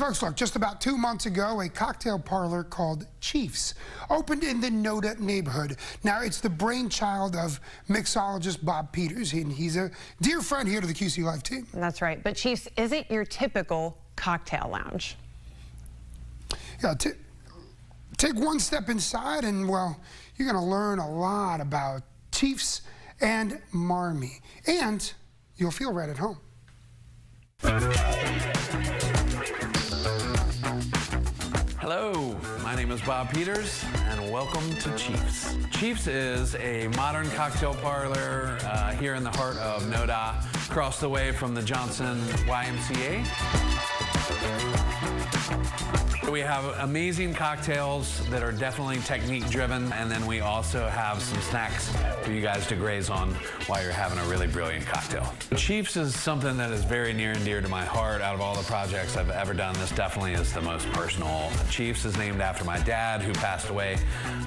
folks, look, just about 2 months ago, a cocktail parlor called Chiefs opened in the Noda neighborhood. Now, it's the brainchild of mixologist Bob Peters, and he's a dear friend here to the QC Life team. That's right, but Chiefs isn't your typical cocktail lounge. Yeah, take one step inside and, well, you're going to learn a lot about Chiefs and Marmee, and you'll feel right at home. Hello, my name is Bob Peters, and welcome to Chiefs. Chiefs is a modern cocktail parlor here in the heart of Noda, across the way from the Johnson YMCA. We have amazing cocktails that are definitely technique driven, and then we also have some snacks for you guys to graze on while you're having a really brilliant cocktail. Chiefs is something that is very near and dear to my heart. Out of all the projects I've ever done, this definitely is the most personal. Chiefs is named after my dad, who passed away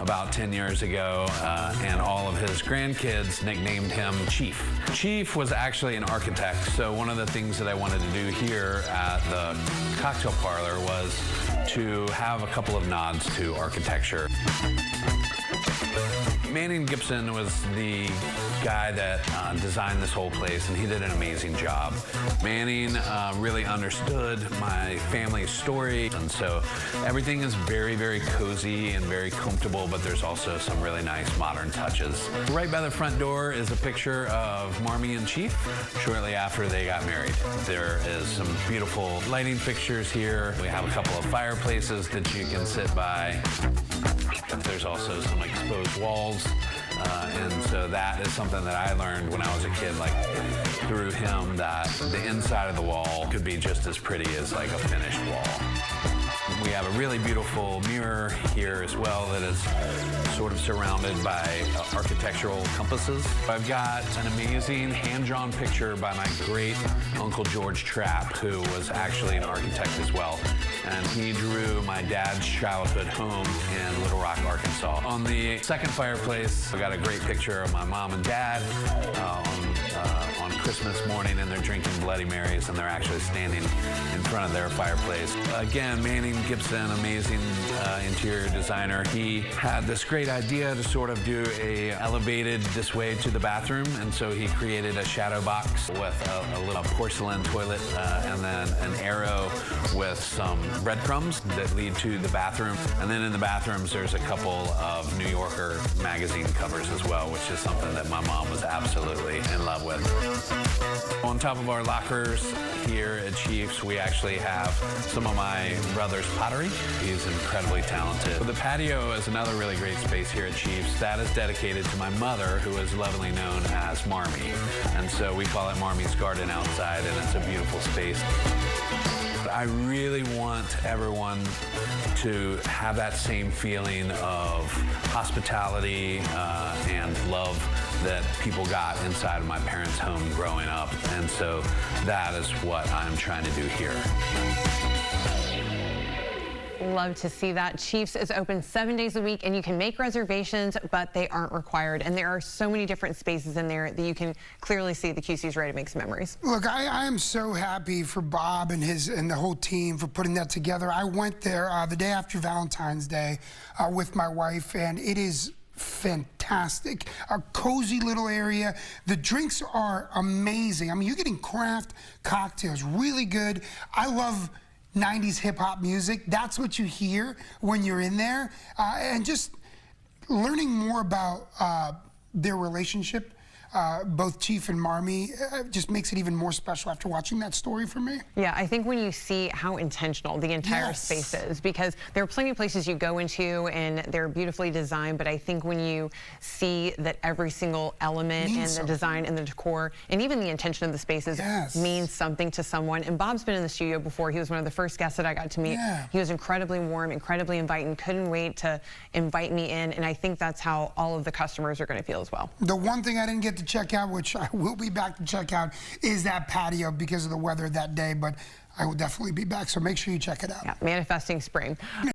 about 10 years ago, and all of his grandkids nicknamed him Chief. Chief was actually an architect, so one of the things that I wanted to do here at the cocktail parlor was to have a couple of nods to architecture. Manning Gibson was the guy that designed this whole place, and he did an amazing job. Manning really understood my family's story, and so everything is very, very cozy and very comfortable, but there's also some really nice modern touches. Right by the front door is a picture of Marmee and Chief shortly after they got married. There is some beautiful lighting fixtures here. We have a couple of fireplaces that you can sit by. There's also some exposed walls, and so that is something that I learned when I was a kid, like through him, that the inside of the wall could be just as pretty as like a finished wall. We have a really beautiful mirror here as well that is sort of surrounded by architectural compasses. I've got an amazing hand-drawn picture by my great Uncle George Trapp, who was actually an architect as well. And he drew my dad's childhood home in Little Rock, Arkansas. On the second fireplace, I got a great picture of my mom and dad on Christmas morning, and they're drinking Bloody Marys, and they're actually standing in front of their fireplace. Again, Manning Gibson, amazing interior designer. He had this great idea to sort of do a elevated this way to the bathroom, and so he created a shadow box with a little porcelain toilet and then an arrow with some breadcrumbs that lead to the bathroom. And then in the bathrooms, there's a couple of New Yorker magazine covers as well, which is something that my mom was absolutely in love with. On top of our lockers here at Chiefs, we actually have some of my brother's pottery. He's incredibly talented. The patio is another really great space here at Chiefs. That is dedicated to my mother, who is lovingly known as Marmee. And so we call it Marmee's Garden outside, and it's a beautiful space. I really want everyone to have that same feeling of hospitality and love that people got inside of my parents' home growing up. And so that is what I'm trying to do here. Love to see that. Chiefs is open 7 days a week, and you can make reservations, but they aren't required. And there are so many different spaces in there that you can clearly see the QC's ready to make some memories. Look, I am so happy for Bob and the whole team for putting that together. I went there the day after Valentine's Day with my wife, and it is fantastic. A cozy little area. The drinks are amazing. I mean, you're getting craft cocktails, really good. I love 90s hip-hop music. That's what you hear when you're in there. And just learning more about their relationship, both Chief and Marmee, just makes it even more special after watching that story for me. Yeah, I think when you see how intentional the entire space is, because there are plenty of places you go into and they're beautifully designed, but I think when you see that every single element and the design and the decor and even the intention of the spaces means something to someone. And Bob's been in the studio before. He was one of the first guests that I got to meet. He was incredibly warm, incredibly inviting, couldn't wait to invite me in, and I think that's how all of the customers are going to feel as well. The one thing I didn't get to check out, which I will be back to check out, is that patio because of the weather that day, but I will definitely be back, so make sure you check it out. Yeah, manifesting spring.